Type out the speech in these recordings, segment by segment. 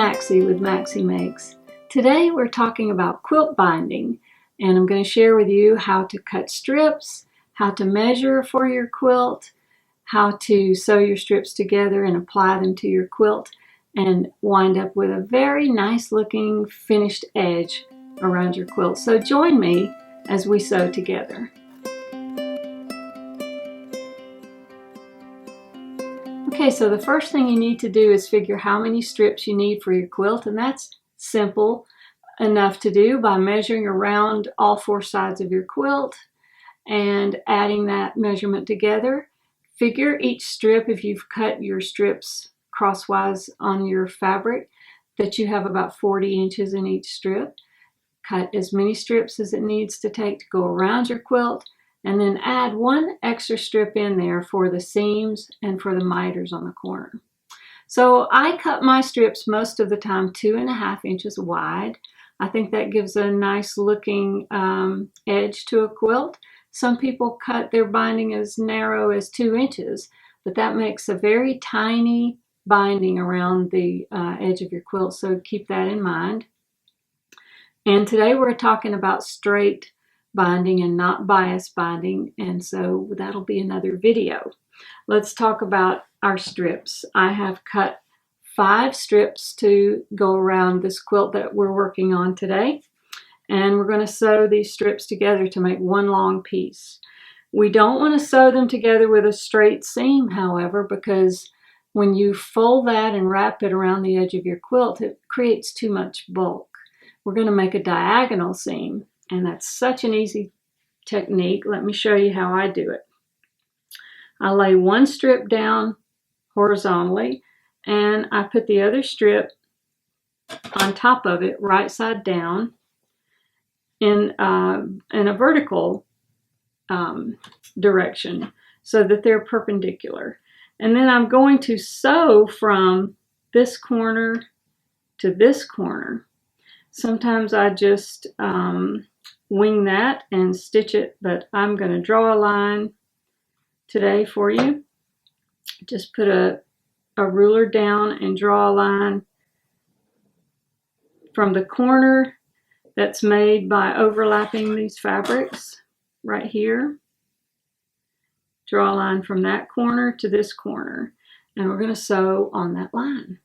Maxie with Maxie Makes. Today we're talking about quilt binding, and I'm going to share with you how to cut strips, how to measure for your quilt, how to sew your strips together and apply them to your quilt and wind up with a very nice looking finished edge around your quilt. So join me as we sew together. Okay, so the first thing you need to do is figure how many strips you need for your quilt, and that's simple enough to do by measuring around all four sides of your quilt and adding that measurement together. Figure each strip, if you've cut your strips crosswise on your fabric, that you have about 40 inches in each strip. Cut as many strips as it needs to take to go around your quilt, and then add one extra strip in there for the seams and for the miters on the corner. So I cut my strips most of the time 2.5 inches wide. I think that gives a nice looking edge to a quilt. Some people cut their binding as narrow as 2 inches, but that makes a very tiny binding around the edge of your quilt, so keep that in mind. And today we're talking about straight binding and not bias binding, and so that'll be another video. Let's talk about our strips. I have cut 5 strips to go around this quilt that we're working on today, and we're going to sew these strips together to make one long piece. We don't want to sew them together with a straight seam, however, because when you fold that and wrap it around the edge of your quilt, it creates too much bulk. We're going to make a diagonal seam, and that's such an easy technique. Let me show you how I do it. I lay one strip down horizontally, and I put the other strip on top of it, right side down, in a vertical direction so that they're perpendicular. And then I'm going to sew from this corner to this corner. Sometimes I just wing that and stitch it, but I'm going to draw a line today for you. Just put a ruler down and draw a line from the corner that's made by overlapping these fabrics right here. Draw a line from that corner to this corner, and we're going to sew on that line.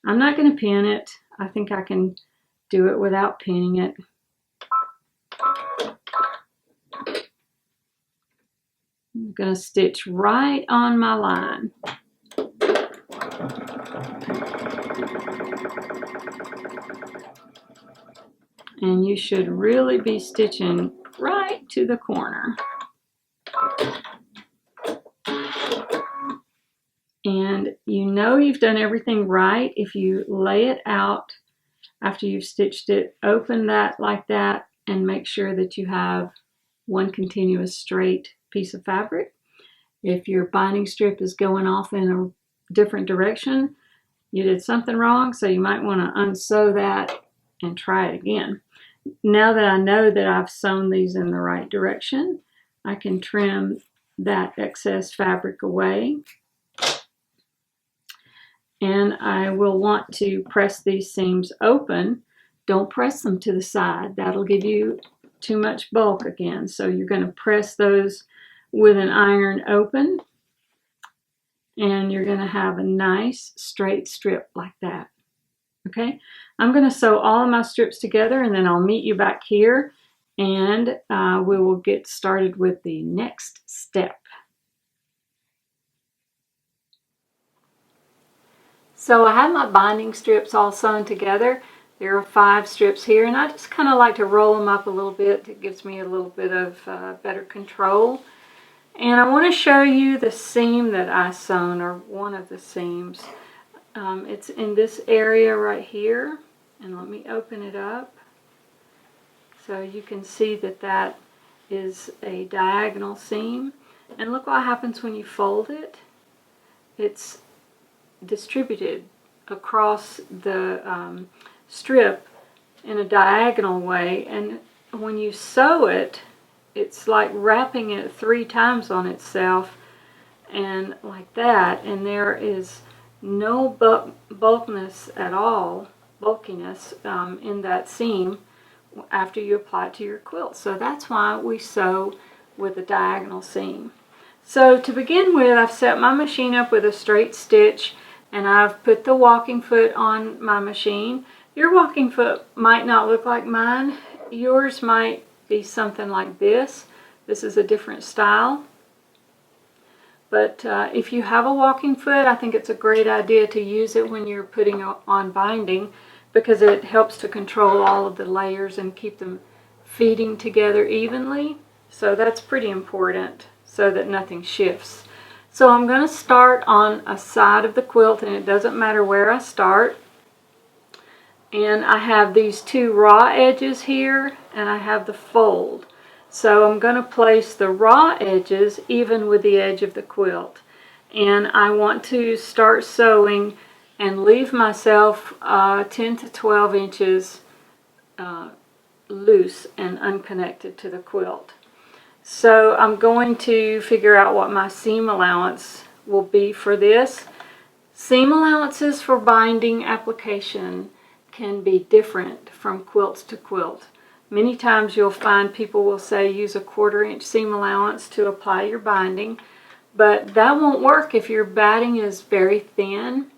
I'm not going to pin it. I think I can do it without pinning it. I'm going to stitch right on my line. And you should really be stitching right to the corner. And you know you've done everything right if you lay it out after you've stitched it. Open that like that and make sure that you have one continuous straight piece of fabric. If your binding strip is going off in a different direction, you did something wrong, so you might want to unsew that and try it again. Now that I know that I've sewn these in the right direction, I can trim that excess fabric away. And I will want to press these seams open. Don't press them to the side. That'll give you too much bulk again. So you're going to press those with an iron open, and you're going to have a nice straight strip like that. Okay, I'm going to sew all of my strips together, and then I'll meet you back here, and we will get started with the next step. So I have my binding strips all sewn together. There are 5 strips here, and I just kind of like to roll them up a little bit. It gives me a little bit of better control. And I want to show you the seam that I sewn, or one of the seams. It's in this area right here, and let me open it up so you can see that that is a diagonal seam. And look what happens when you fold it. It's distributed across the strip in a diagonal way, and when you sew it, it's like wrapping it 3 times on itself, and like that, and there is no bulkiness at all, in that seam after you apply it to your quilt. So that's why we sew with a diagonal seam. So to begin with, I've set my machine up with a straight stitch, and I've put the walking foot on my machine. Your walking foot might not look like mine. Yours might be something like this. This is a different style. But if you have a walking foot, I think it's a great idea to use it when you're putting on binding, because it helps to control all of the layers and keep them feeding together evenly. So that's pretty important so that nothing shifts. So I'm going to start on a side of the quilt, and it doesn't matter where I start. And I have these two raw edges here, and I have the fold. So I'm going to place the raw edges even with the edge of the quilt. And I want to start sewing and leave myself 10 to 12 inches loose and unconnected to the quilt. So I'm going to figure out what my seam allowance will be for this. Seam allowances for binding application can be different from quilts to quilt. Many times you'll find people will say use a 1/4 inch seam allowance to apply your binding, but that won't work if your batting is very thin.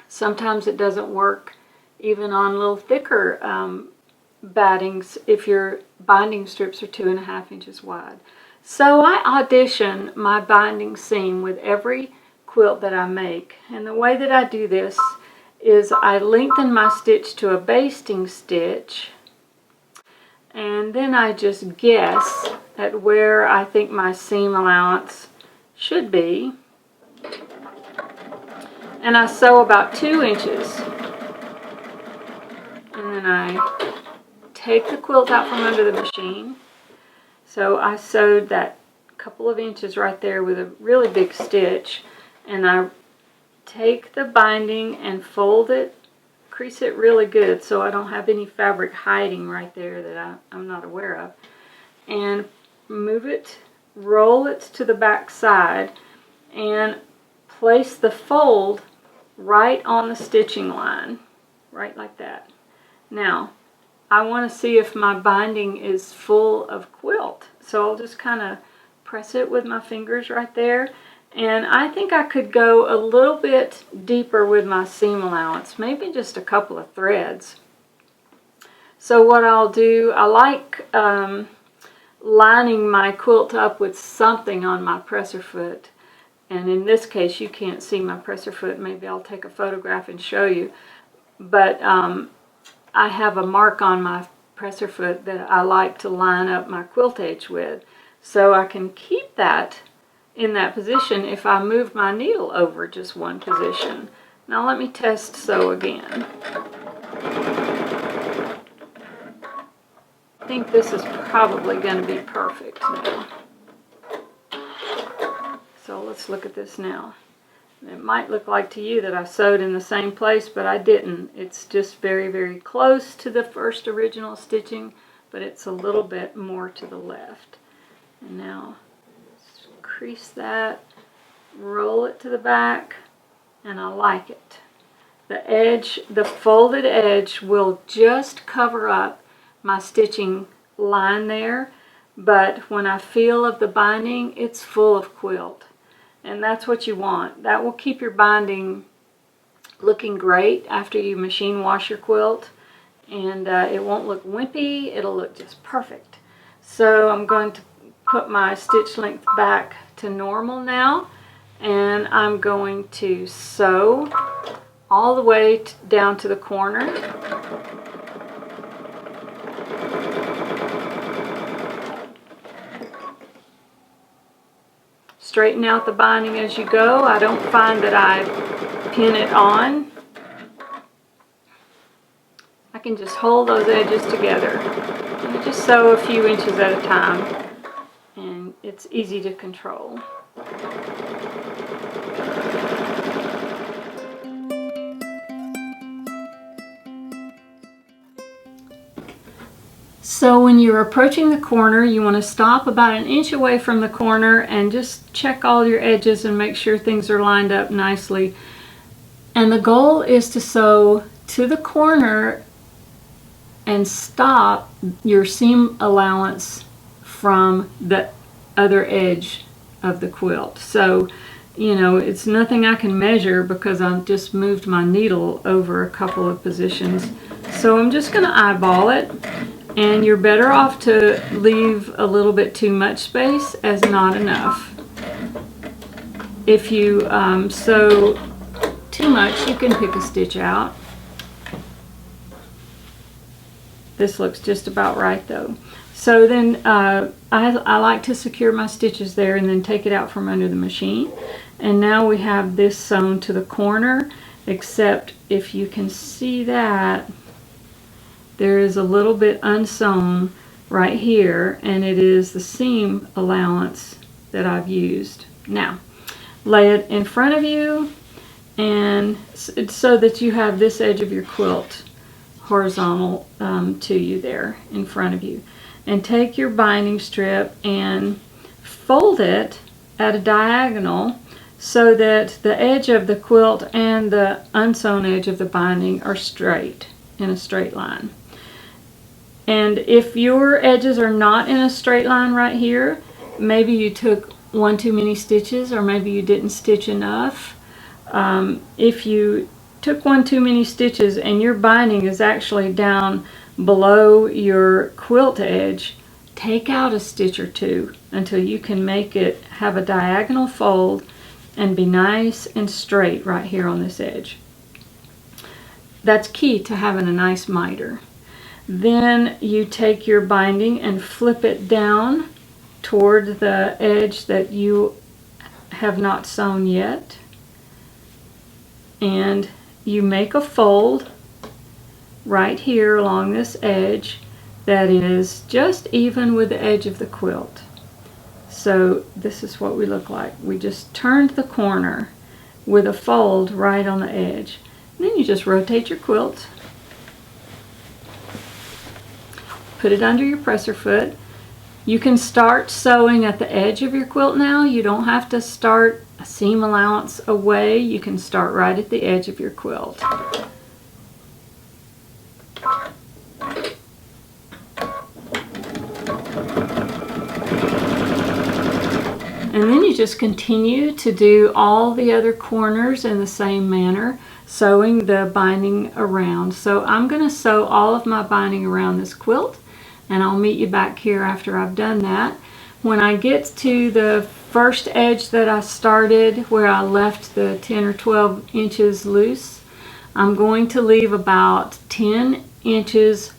Sometimes it doesn't work even on a little thicker battings if your binding strips are 2.5 inches wide. So I audition my binding seam with every quilt that I make, and the way that I do this is I lengthen my stitch to a basting stitch, and then I just guess at where I think my seam allowance should be, and I sew about 2 inches, and then I take the quilt out from under the machine. So I sewed that couple of inches right there with a really big stitch, and I take the binding and fold it, crease it really good so I don't have any fabric hiding right there that I'm not aware of, and move it, roll it to the back side, and place the fold right on the stitching line, right like that. Now I want to see if my binding is full of quilt, so I'll just kind of press it with my fingers right there. And I think I could go a little bit deeper with my seam allowance, maybe just a couple of threads. So what I'll do, I like lining my quilt up with something on my presser foot. And in this case, you can't see my presser foot. Maybe I'll take a photograph and show you. But I have a mark on my presser foot that I like to line up my quilt edge with. So I can keep that in that position if I move my needle over just one position. Now let me test sew again. I think this is probably going to be perfect now. So let's look at this now. It might look like to you that I sewed in the same place, but I didn't. It's just very, very close to the first original stitching, but it's a little bit more to the left. And now crease that, roll it to the back, and I like it. The edge, the folded edge will just cover up my stitching line there, but when I feel of the binding, it's full of quilt. And that's what you want. That will keep your binding looking great after you machine wash your quilt, and it won't look wimpy, it'll look just perfect. So I'm going to put my stitch length back to normal now, and I'm going to sew all the way down to the corner. Straighten out the binding as you go. I don't find that I pin it on. I can just hold those edges together and just sew a few inches at a time, and it's easy to control. So when you're approaching the corner, you want to stop about an inch away from the corner and just check all your edges and make sure things are lined up nicely. And the goal is to sew to the corner and stop your seam allowance from the other edge of the quilt. So, you know, it's nothing I can measure because I've just moved my needle over a couple of positions. So I'm just going to eyeball it, and you're better off to leave a little bit too much space as not enough. If you sew too much, you can pick a stitch out. This looks just about right though. So then I like to secure my stitches there and then take it out from under the machine. And now we have this sewn to the corner, except if you can see that there is a little bit unsewn right here, and it is the seam allowance that I've used. Now, lay it in front of you, and so that you have this edge of your quilt horizontal to you there in front of you. And take your binding strip and fold it at a diagonal so that the edge of the quilt and the unsewn edge of the binding are straight, in a straight line. And if your edges are not in a straight line right here, maybe you took one too many stitches, or maybe you didn't stitch enough. If you took one too many stitches and your binding is actually down below your quilt edge, take out a stitch or two until you can make it have a diagonal fold and be nice and straight right here on this edge. That's key to having a nice miter. Then you take your binding and flip it down toward the edge that you have not sewn yet, and you make a fold right here along this edge that is just even with the edge of the quilt. So this is what we look like. We just turned the corner with a fold right on the edge. And then you just rotate your quilt, put it under your presser foot. You can start sewing at the edge of your quilt now. You don't have to start a seam allowance away. You can start right at the edge of your quilt. And then you just continue to do all the other corners in the same manner, sewing the binding around. So I'm going to sew all of my binding around this quilt, and I'll meet you back here after I've done that. When I get to the first edge that I started, where I left the 10 or 12 inches loose, I'm going to leave about 10 inches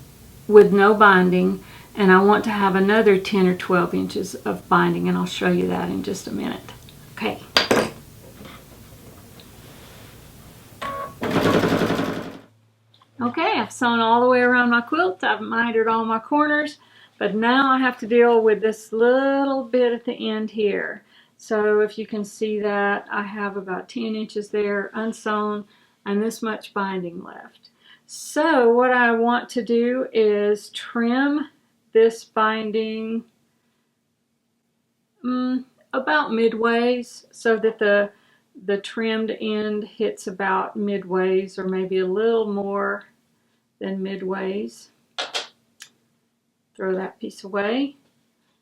with no binding, and I want to have another 10 or 12 inches of binding, and I'll show you that in just a minute. Okay. Okay, I've sewn all the way around my quilt. I've mitered all my corners, but now I have to deal with this little bit at the end here. So if you can see that, I have about 10 inches there unsewn and this much binding left. So what I want to do is trim this binding about midways, so that the trimmed end hits about midways, or maybe a little more than midways. Throw that piece away.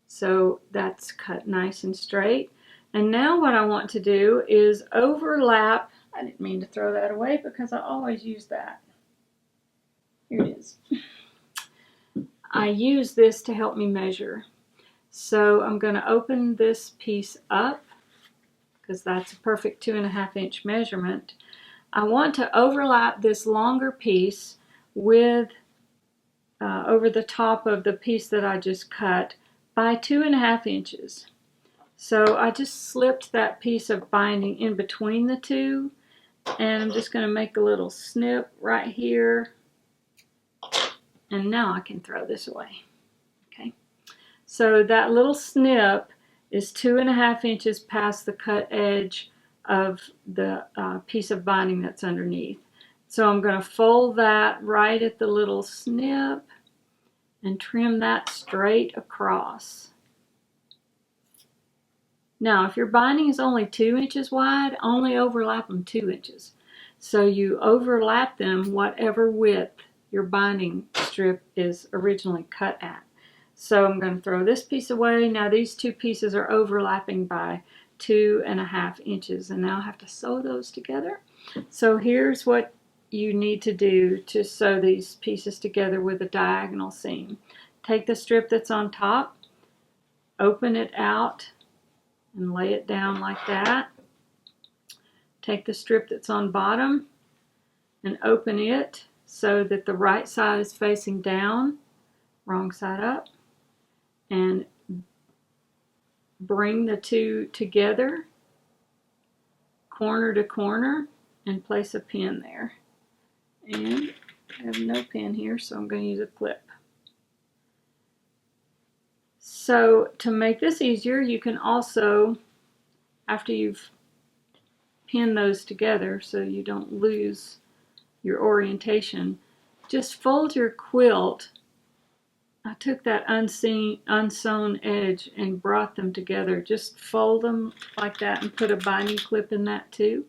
So that's cut nice and straight. And now what I want to do is overlap. I didn't mean to throw that away because I always use that. Here it is. I use this to help me measure. So I'm going to open this piece up because that's a perfect 2.5 inch measurement. I want to overlap this longer piece with over the top of the piece that I just cut by 2.5 inches. So I just slipped that piece of binding in between the two, and I'm just going to make a little snip right here, and now I can throw this away. Okay, so that little snip is 2.5 inches past the cut edge of the piece of binding that's underneath. So I'm going to fold that right at the little snip and trim that straight across. Now, if your binding is only 2 inches wide, only overlap them 2 inches. So you overlap them whatever width your binding strip is originally cut at. So I'm going to throw this piece away. Now these two pieces are overlapping by 2.5 inches, and now I have to sew those together. So here's what you need to do to sew these pieces together with a diagonal seam. Take the strip that's on top, open it out, and lay it down like that. Take the strip that's on bottom and open it so that the right side is facing down, wrong side up, and bring the two together, corner to corner, and place a pin there. And I have no pin here, so I'm going to use a clip. So to make this easier, you can also, after you've pinned those together so you don't lose your orientation, just fold your quilt. I took that unsewn edge and brought them together. Just fold them like that and put a binding clip in that too.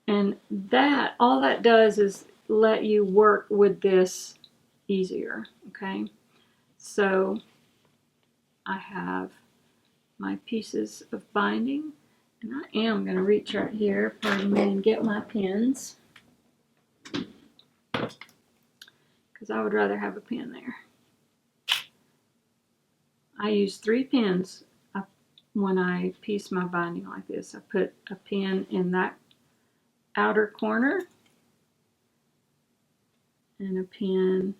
And that, all that does is let you work with this easier, okay? So I have my pieces of binding, and I am going to reach right here, pardon me, and get my pins, because I would rather have a pin there. I use 3 pins when I piece my binding like this. I put a pin in that outer corner and a pin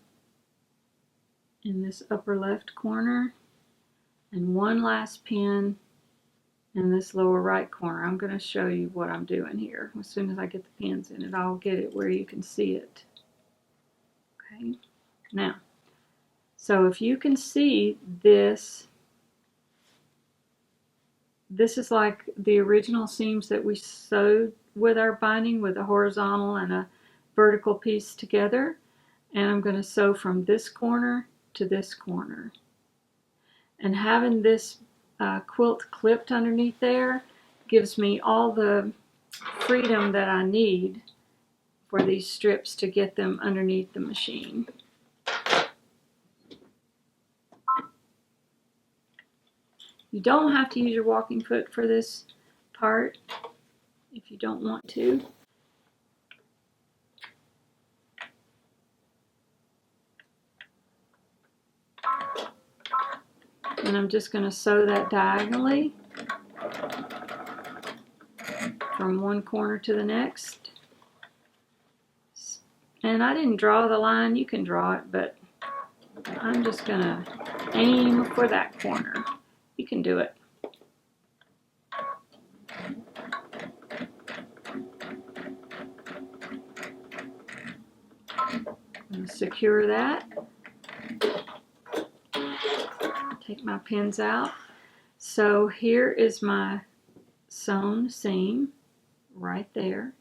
in this upper left corner and one last pin in this lower right corner. I'm going to show you what I'm doing here. As soon as I get the pins in it, I'll get it where you can see it. Okay, now, so if you can see this, this is like the original seams that we sewed with our binding, with a horizontal and a vertical piece together. And I'm going to sew from this corner to this corner. And having this quilt clipped underneath there gives me all the freedom that I need for these strips to get them underneath the machine. You don't have to use your walking foot for this part if you don't want to. And I'm just going to sew that diagonally from one corner to the next. And I didn't draw the line. You can draw it, but I'm just going to aim for that corner. You can do it. And secure that. Take my pins out. So here is my sewn seam right there.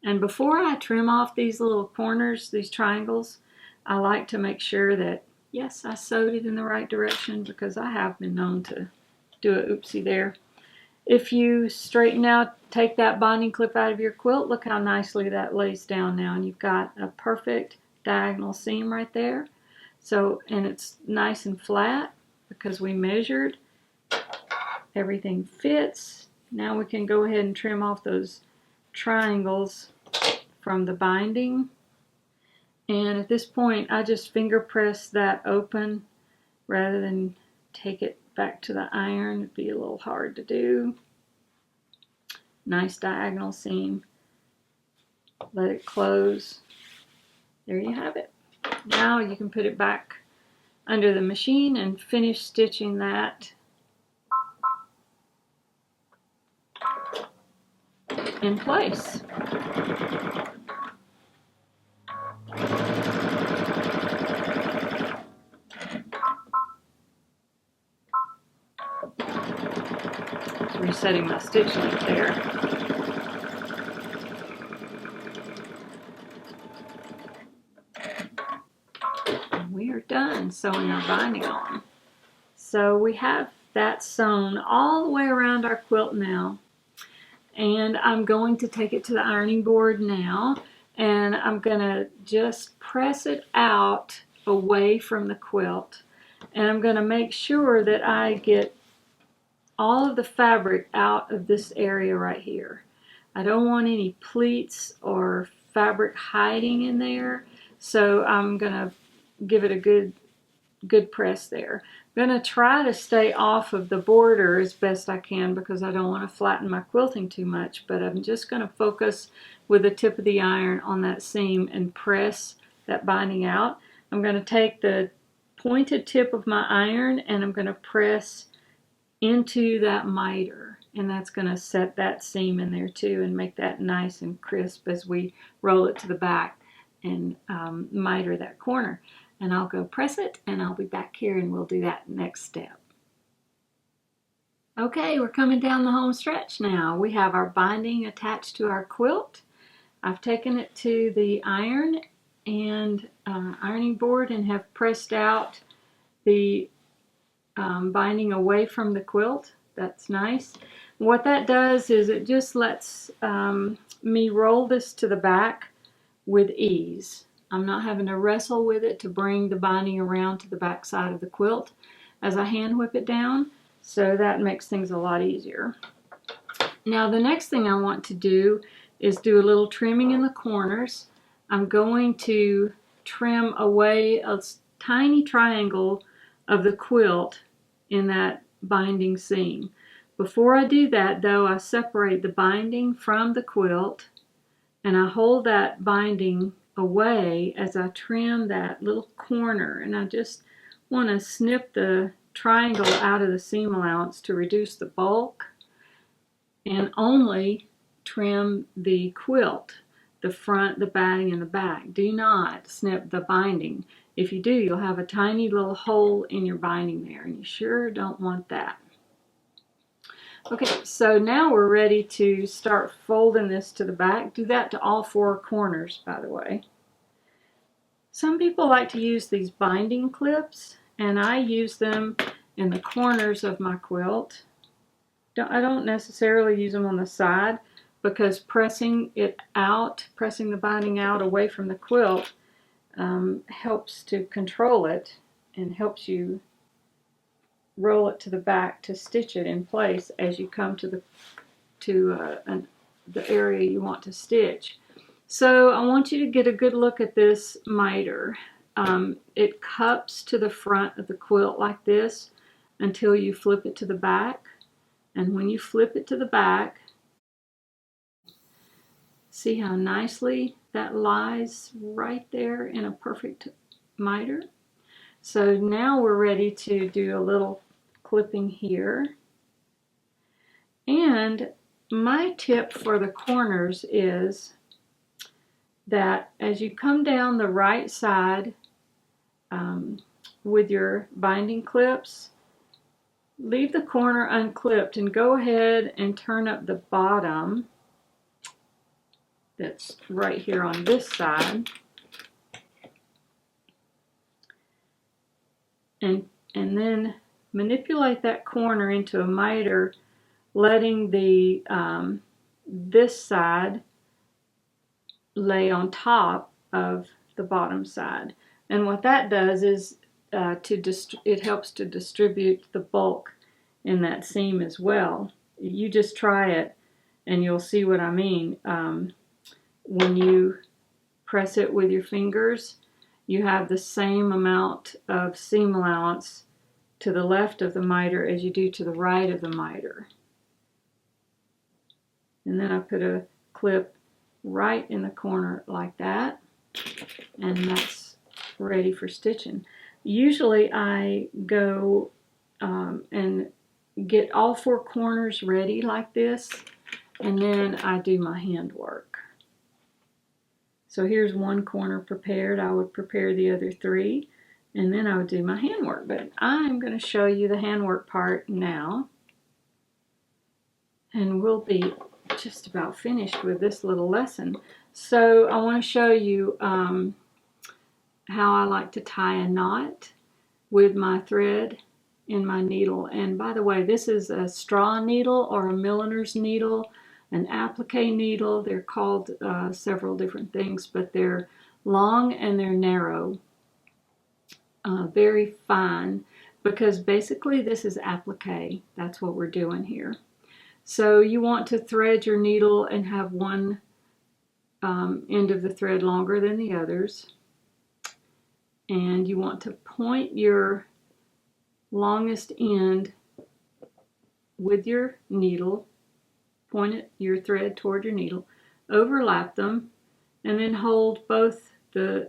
And before I trim off these little corners, these triangles, I like to make sure that, yes, I sewed it in the right direction, because I have been known to do a oopsie there. If you straighten out, take that binding clip out of your quilt, look how nicely that lays down now, and you've got a perfect diagonal seam right there. So, and it's nice and flat because we measured. Everything fits. Now we can go ahead and trim off those triangles from the binding. And at this point, I just finger press that open rather than take it back to the iron. It'd be a little hard to do. Nice diagonal seam. Let it close. There you have it. Now you can put it back under the machine and finish stitching that in place. Just resetting my stitch length there. And we are done sewing our binding on. So we have that sewn all the way around our quilt now. And I'm going to take it to the ironing board now, and I'm going to just press it out away from the quilt. And I'm going to make sure that I get all of the fabric out of this area right here. I don't want any pleats or fabric hiding in there, so I'm going to give it a good press there. I'm going to try to stay off of the border as best I can because I don't want to flatten my quilting too much, but I'm just going to focus with the tip of the iron on that seam and press that binding out. I'm going to take the pointed tip of my iron and I'm going to press into that miter, and that's going to set that seam in there too and make that nice and crisp as we roll it to the back and miter that corner. And I'll go press it and I'll be back here and we'll do that next step. Okay, we're coming down the home stretch now. We have our binding attached to our quilt. I've taken it to the iron and ironing board and have pressed out the binding away from the quilt. That's nice. What that does is it just lets me roll this to the back with ease. I'm not having to wrestle with it to bring the binding around to the back side of the quilt as I hand whip it down, so that makes things a lot easier. Now the next thing I want to do is do a little trimming in the corners. I'm going to trim away a tiny triangle of the quilt in that binding seam. Before I do that though, I separate the binding from the quilt and I hold that binding away as I trim that little corner, and I just want to snip the triangle out of the seam allowance to reduce the bulk and only trim the quilt, the front, the batting, and the back. Do not snip the binding. If you do, you'll have a tiny little hole in your binding there, and you sure don't want that. Okay, so now we're ready to start folding this to the back. Do that to all four corners, by the way. Some people like to use these binding clips, and I use them in the corners of my quilt. I don't necessarily use them on the side because pressing it out, pressing the binding out away from the quilt helps to control it and helps you roll it to the back to stitch it in place as you come to the area you want to stitch. So I want you to get a good look at this miter. It cups to the front of the quilt like this until you flip it to the back. And when you flip it to the back, see how nicely that lies right there in a perfect miter. So now we're ready to do a little clipping here. And my tip for the corners is that as you come down the right side with your binding clips, leave the corner unclipped and go ahead and turn up the bottom that's right here on this side. And then manipulate that corner into a miter, letting the this side lay on top of the bottom side. And what that does is it helps to distribute the bulk in that seam as well. You just try it and you'll see what I mean. When you press it with your fingers, you have the same amount of seam allowance to the left of the miter as you do to the right of the miter. And then I put a clip right in the corner like that, and that's ready for stitching. Usually I go and get all four corners ready like this, and then I do my handwork. So here's one corner prepared. I would prepare the other three, and then I would do my handwork. But I'm going to show you the handwork part now, and we'll be just about finished with this little lesson. So I want to show you how I like to tie a knot with my thread in my needle. And by the way, this is a straw needle or a milliner's needle, an applique needle. They're called several different things, but they're long and they're narrow, very fine, because basically this is applique. That's what we're doing here. So you want to thread your needle and have one end of the thread longer than the others. And you want to point your longest end with your needle, point your thread toward your needle, overlap them, and then hold both the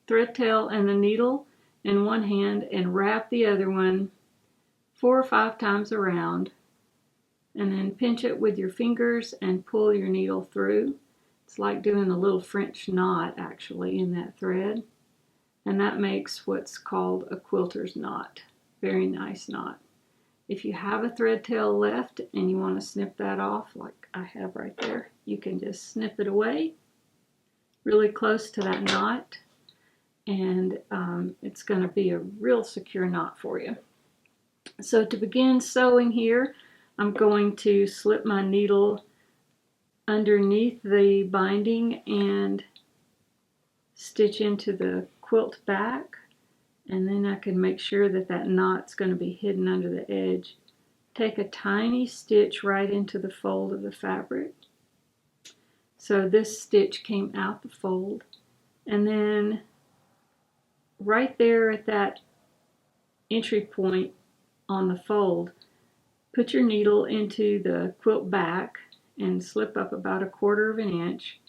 thread tail and the needle in one hand and wrap the other one 4 or 5 times around, and then pinch it with your fingers and pull your needle through. It's like doing a little French knot actually in that thread, and that makes what's called a quilter's knot. Very nice knot. If you have a thread tail left and you want to snip that off, like I have right there, you can just snip it away really close to that knot, and it's going to be a real secure knot for you. So to begin sewing here, I'm going to slip my needle underneath the binding and stitch into the quilt back, and then I can make sure that that knot's going to be hidden under the edge. Take a tiny stitch right into the fold of the fabric. So this stitch came out the fold, and then right there at that entry point on the fold, put your needle into the quilt back and slip up about 1/4 inch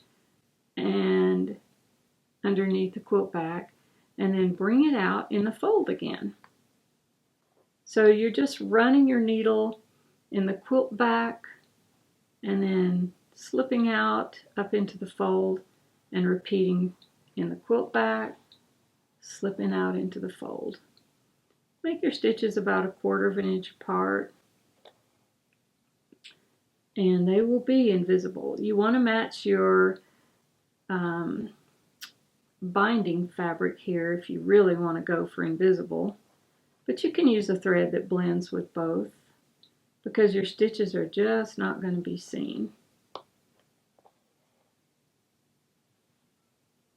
and underneath the quilt back, and then bring it out in the fold again. So you're just running your needle in the quilt back and then slipping out up into the fold and repeating in the quilt back, slipping out into the fold. Make your stitches about 1/4 inch apart, and they will be invisible. You want to match your binding fabric here if you really want to go for invisible, but you can use a thread that blends with both because your stitches are just not going to be seen.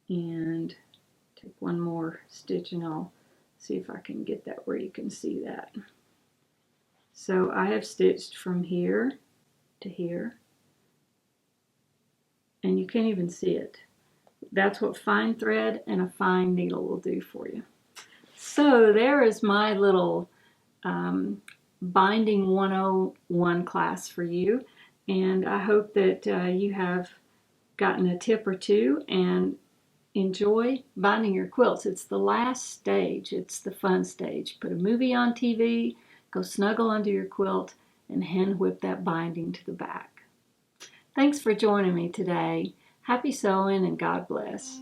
And take one more stitch and I'll see if I can get that where you can see that. So I have stitched from here to here, and you can't even see it. That's what fine thread and a fine needle will do for you. So there is my little Binding 101 class for you, and I hope that you have gotten a tip or two and enjoy binding your quilts. It's the last stage. It's the fun stage. Put a movie on TV, go snuggle under your quilt, and hand whip that binding to the back. Thanks for joining me today. Happy sewing and God bless.